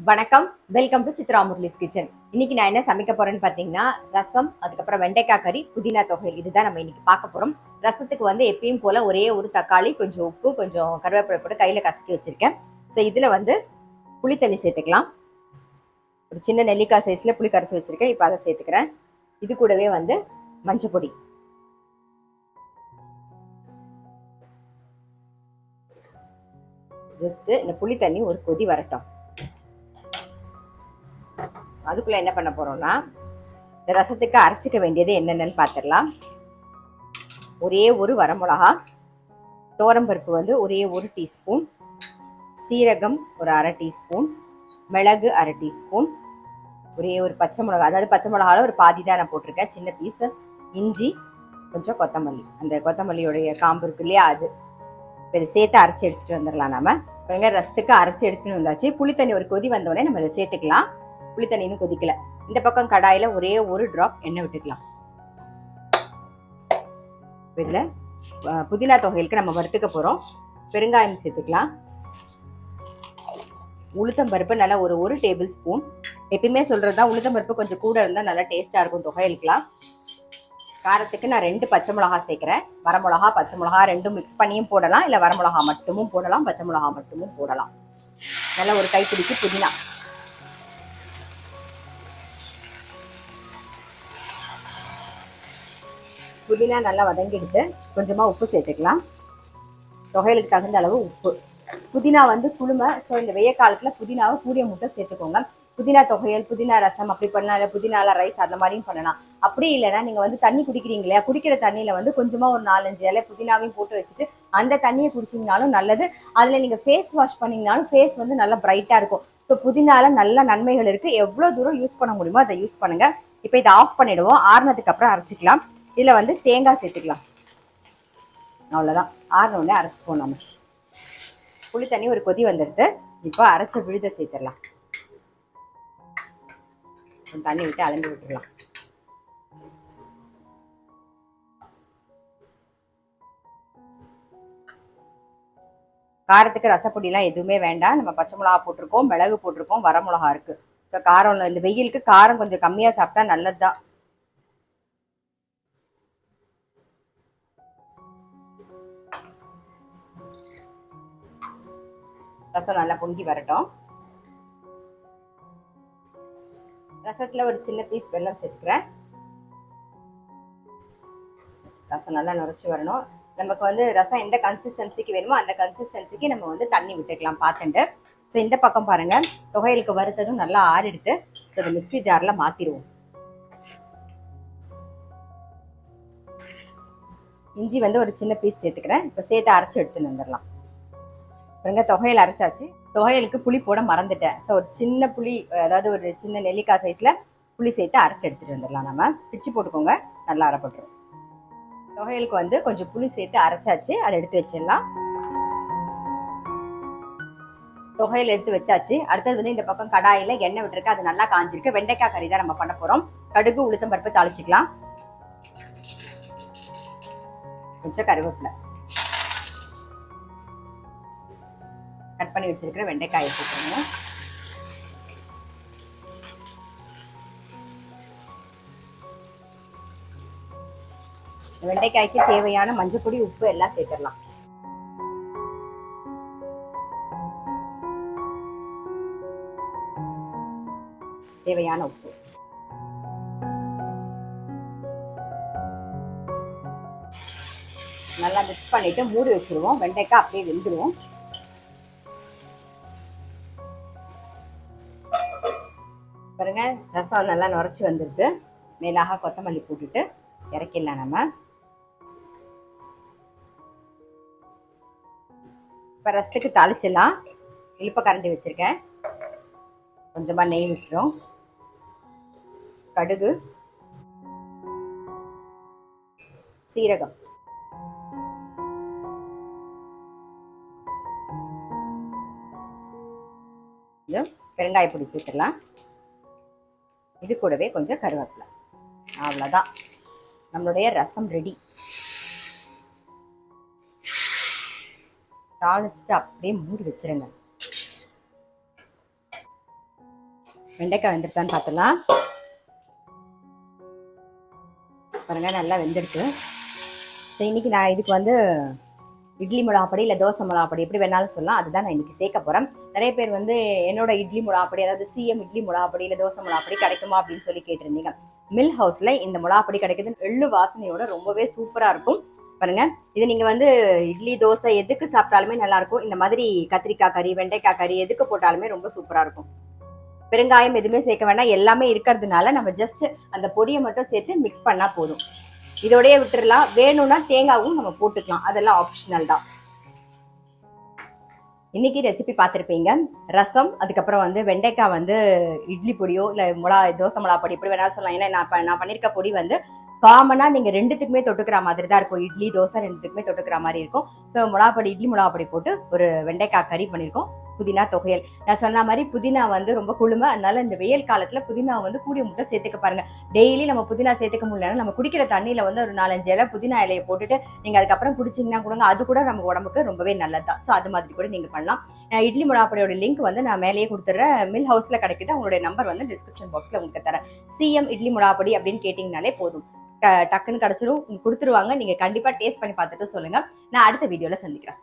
வணக்கம், welcome to Chitra Murali's kitchen. இன்னைக்கு நான் என்ன சமைக்க போறேன்னு பார்த்தீங்கன்னா, ரசம், அதுக்கப்புறம் வெண்டைக்காய் கறி, புதினா தொகையில் இதுதான் நம்ம இன்னைக்கு பார்க்க போறோம். ரசத்துக்கு வந்து எப்பயும் போல ஒரே ஒரு தக்காளி, கொஞ்சம் உப்பு, கொஞ்சம் கருவேப்பிலை போட்டு கையில் கசக்கி வச்சிருக்கேன். ஸோ இதில் வந்து புளி தண்ணி சேர்த்துக்கலாம். ஒரு சின்ன நெல்லிக்காய் சைஸில் புளி கரைச்சி வச்சிருக்கேன். இப்போ அதை சேர்த்துக்கிறேன். இது கூடவே வந்து மஞ்சள் பொடி, ஜஸ்ட் இந்த புளி தண்ணி ஒரு கொதி வரட்டும். அதுக்குள்ள என்ன பண்ண போறோம்னா, இந்த ரசத்துக்கு அரைச்சிக்க வேண்டியது என்னென்னு பார்த்துடலாம். ஒரே ஒரு வரமிளகா, தோரம்பருப்பு வந்து ஒரே ஒரு டீஸ்பூன், சீரகம் ஒரு அரை டீஸ்பூன், மிளகு அரை டீஸ்பூன், ஒரே ஒரு பச்சை மிளகா, அதாவது பச்சை மிளகாவில் ஒரு பாதி தான் நான் போட்டிருக்கேன், சின்ன பீஸு, இஞ்சி, கொஞ்சம் கொத்தமல்லி, அந்த கொத்தமல்லியோடைய காம்பு இருக்கு இல்லையா, அது இப்போ இதை சேர்த்து அரைச்சி எடுத்துகிட்டு வந்துடலாம். நம்ம இப்போ ரசத்துக்கு அரைச்சி எடுத்துன்னு வந்தாச்சு. புளித்தண்ணி ஒரு கொதி வந்தோடனே நம்ம இதை சேர்த்துக்கலாம். புளித்தண்ணி இன்னும் கொதிக்கல. இந்த பக்கம் கடாயில ஒரே ஒரு டிராப் எண்ணெய் விட்டுக்கலாம். இதுல புதினா தொகைகளுக்கு நம்ம வறுத்துக்க போறோம். பெருங்காயம் சேர்த்துக்கலாம். உளுத்தம் பருப்பு நல்லா ஒரு டேபிள் ஸ்பூன். எப்பயுமே சொல்றதுதான், உளுத்தம் பருப்பு கொஞ்சம் கூட இருந்தா நல்லா டேஸ்டா இருக்கும் தொகைகளுக்குலாம். காரத்துக்கு நான் 2 பச்சை மிளகா சேர்க்கிறேன். வரமிளகா, பச்சை மிளகா ரெண்டும் மிக்ஸ் பண்ணியும் போடலாம், இல்லை வரமிளகா மட்டுமும் போடலாம், பச்சை மிளகா மட்டுமும் போடலாம். நல்லா ஒரு கைப்பிடிக்கு புதினா, புதினா நல்லா வதங்கிடுது. கொஞ்சமாக உப்பு சேர்த்துக்கலாம். தொகைகளுக்கு தகுந்த அளவு உப்பு. புதினா வந்து குளுமை, ஸோ இந்த வெய்ய காலத்தில் புதினாவை கூடிய முட்டை சேர்த்துக்கோங்க. புதினா தொகையல், புதினா ரசம் அப்படி பண்ணலாம், இல்லை புதினால ரைஸ் அந்த மாதிரியும் பண்ணலாம். அப்படி இல்லைன்னா நீங்கள் வந்து தண்ணி குடிக்கிறீங்க இல்லையா, குடிக்கிற தண்ணியில் வந்து கொஞ்சமாக ஒரு 4-5 இலை புதினாவையும் போட்டு வச்சுட்டு அந்த தண்ணியை குடிச்சிங்கனாலும் நல்லது. அதில் நீங்கள் ஃபேஸ் வாஷ் பண்ணிங்கனாலும் ஃபேஸ் வந்து நல்லா பிரைட்டாக இருக்கும். ஸோ புதினால நல்ல நன்மைகள் இருக்குது. எவ்வளோ தூரம் யூஸ் பண்ண முடியுமோ அதை யூஸ் பண்ணுங்கள். இப்போ இதை ஆஃப் பண்ணிவிடுவோம். ஆறுனதுக்கு அப்புறம் அரைச்சிக்கலாம். இதில் வந்து தேங்காய் சேர்த்துக்கலாம். அவ்வளோதான், ஆறுனோடனே அரைச்சிப்போம். நம்ம புளி தண்ணி ஒரு கொதி வந்துடுது. இப்போ அரைச்ச விழுதை சேர்த்துடலாம். தண்ணி விட்டு அலம்பி விட்டுடலாம். காரத்துக்கு ரசப்பொடிலாம் எதுவுமே வேண்டாம். நம்ம பச்சை மிளகா போட்டிருக்கோம், மிளகு போட்டிருக்கோம், வரமிளகா இருக்கு. ஸோ காரம் இந்த வெயிலுக்கு காரம் கொஞ்சம் கம்மியாக சாப்பிட்டா நல்லது தான். ரசம் நல்லா பொங்கி வரட்டும். ரசத்துல ஒரு சின்ன பீஸ் வெல்லம் சேர்த்துக்கிறேன். ரசம் நல்லா நுரைச்சி வரணும். நமக்கு வந்து ரசம் எந்த கன்சிஸ்டன்சிக்கு வேணுமோ அந்த கன்சிஸ்டன்சிக்கு நம்ம வந்து தண்ணி விட்டுக்கலாம் பார்த்துட்டு. ஸோ இந்த பக்கம் பாருங்க, தொகைகளுக்கு வறுத்ததும் நல்லா ஆறிடுத்து. ஸோ இந்த மிக்சி ஜார்ல மாத்திடுவோம். இஞ்சி வந்து ஒரு சின்ன பீஸ் சேர்த்துக்கிறேன். இப்போ சேர்த்து அரைச்சி எடுத்துன்னு வந்துடலாம். பாருங்க, தொகையில் அரைச்சாச்சு. தொகையலுக்கு புளி போட மறந்துட்டேன். ஸோ ஒரு சின்ன புளி, அதாவது ஒரு சின்ன நெல்லிக்காய் சைஸ்ல புளி சேர்த்து அரைச்சி எடுத்துட்டு வந்துடலாம். நம்ம பிச்சு போட்டுக்கோங்க, நல்லா அரைப்பட்டுரும். தொகையலுக்கு வந்து கொஞ்சம் புளி சேர்த்து அரைச்சாச்சு, அதை எடுத்து வச்சிடலாம். தொகையில் எடுத்து வச்சாச்சு. அடுத்தது வந்து இந்த பக்கம் கடாயில எண்ணெய் விட்டுருக்கு, அது நல்லா காஞ்சிருக்கு. வெண்டைக்காய் கறி தான் நம்ம பண்ண போறோம். கடுகு, உளுத்தம் பருப்பு தாளிச்சிக்கலாம். கொஞ்சம் கருவேப்பிலை, கட் பண்ணி வச்சிருக்கிற வெண்டைக்காயை சேர்த்துக்கணும். வெண்டைக்காய்க்கு தேவையான மஞ்சள் பொடி, உப்பு எல்லாம் சேர்த்துடலாம். தேவையான உப்பு. நல்லா மிக்ஸ் பண்ணிட்டு மூடி வச்சிருவோம். வெண்டைக்காய் அப்படியே வெந்துடும். பாருங்க, ரசம் நல்லா நுரைச்சி வந்துருக்கு. மேலாக கொத்தமல்லி போட்டுட்டு இறக்கிடலாம். நம்ம இப்போ ரசத்துக்கு தாளிச்சிடலாம். இழுப்ப கரண்டி வச்சிருக்கேன். கொஞ்சமா நெய் விட்டுரும். கடுகு, சீரகம், பெருங்காய பொடி சேர்த்துடலாம். இது கூடவே கொஞ்சம் கருவேப்பிலை. அவ்வளோதான், நம்மளுடைய ரசம் ரெடி. தாளிச்சுட்டு அப்படியே மூடி வச்சிருங்க. வெண்டைக்காய் வெந்துருக்கான்னு பார்த்துலாம். பாருங்க நல்லா வெந்துடுச்சு. ஸோ இன்னைக்கு நான் இதுக்கு வந்து இட்லி மிளகாப்பொடி இல்லை தோசை மிளகாப்பொடி எப்படி வேணாலும் சொல்லலாம், அதுதான் நான் இன்னைக்கு சேர்க்க போகிறேன். நிறைய பேர் வந்து என்னோட இட்லி மிளகாப்பொடி, அதாவது சிஎம் இட்லி மிளகாப்பொடி இல்லை தோசை மிளகாப்பொடி கிடைக்குமா அப்படின்னு சொல்லி கேட்டிருந்தீங்க. மில் ஹவுஸில் இந்த மிளகாப்பொடி கிடைக்குது. எள்ளு வாசனையோட ரொம்பவே சூப்பராக இருக்கும். பாருங்க, இது நீங்க வந்து இட்லி தோசை எதுக்கு சாப்பிட்டாலுமே நல்லா இருக்கும். இந்த மாதிரி கத்திரிக்காய் கறி, வெண்டைக்காய் கறி எதுக்கு போட்டாலுமே ரொம்ப சூப்பரா இருக்கும். பெருங்காயம் எதுவுமே சேர்க்க வேண்டாம், எல்லாமே இருக்கிறதுனால நம்ம ஜஸ்ட் அந்த பொடியை மட்டும் சேர்த்து மிக்ஸ் பண்ணா போதும். இதோடய விட்டுடலாம். வேணும்னா தேங்காவும் நம்ம போட்டுக்கலாம், அதெல்லாம் ஆப்ஷனல் தான். இன்னைக்கு ரெசிபி பார்த்துருப்பீங்க. ரசம், அதுக்கப்புறம் வந்து வெண்டைக்காய் வந்து இட்லி பொடியோ இல்லை தோசை மிளகா பொடி எப்படி வேணாலும் சொல்லலாம். ஏன்னா நான் பண்ணியிருக்க பொடி வந்து காமனா நீங்க ரெண்டுத்துக்குமே தொட்டுக்கிற மாதிரி தான் இருக்கும். இட்லி தோசை ரெண்டுத்துக்குமே தொட்டுக்கிற மாதிரி இருக்கும். ஸோ மிளகாப்பொடி, இட்லி மிளகாப்பொடி போட்டு ஒரு வெண்டைக்காய் கறி பண்ணியிருக்கோம். புதினா தொகையல். நான் சொன்ன மாதிரி புதினா வந்து ரொம்ப குளுமை, அதனால இந்த வெயில் காலத்துல புதினா வந்து கூடிய முட்டை சேர்த்துக்க பாருங்க. டெய்லி நம்ம புதினா சேர்த்துக்க முடியல, நம்ம குடிக்கிற தண்ணியில வந்து ஒரு 4-5 இலை புதினா இலையை போட்டுட்டு நீங்க அதுக்கப்புறம் குடிச்சிங்கன்னா கொடுங்க, அது கூட நம்ம உடம்புக்கு ரொம்பவே நல்லதுதான். ஸோ அது மாதிரி கூட நீங்க பண்ணலாம். இட்லி மிளகாப்பொடியோட லிங்க் வந்து நான் மேலேயே கொடுத்துட்றேன். மில் ஹவுஸ்ல கிடைக்குது. அவங்களுடைய நம்பர் வந்து டிஸ்கிரிப்ஷன் பாக்ஸ்ல உங்களுக்கு தரேன். சிஎம் இட்லி மிளகாப்பொடி அப்படின்னு கேட்டீங்கனாலே போதும், டக்குன்னு கிடைச்சிடும், கொடுத்துருவாங்க. நீங்க கண்டிப்பா டேஸ்ட் பண்ணி பார்த்துட்டு சொல்லுங்க. நான் அடுத்த வீடியோல சந்திக்கிறேன்.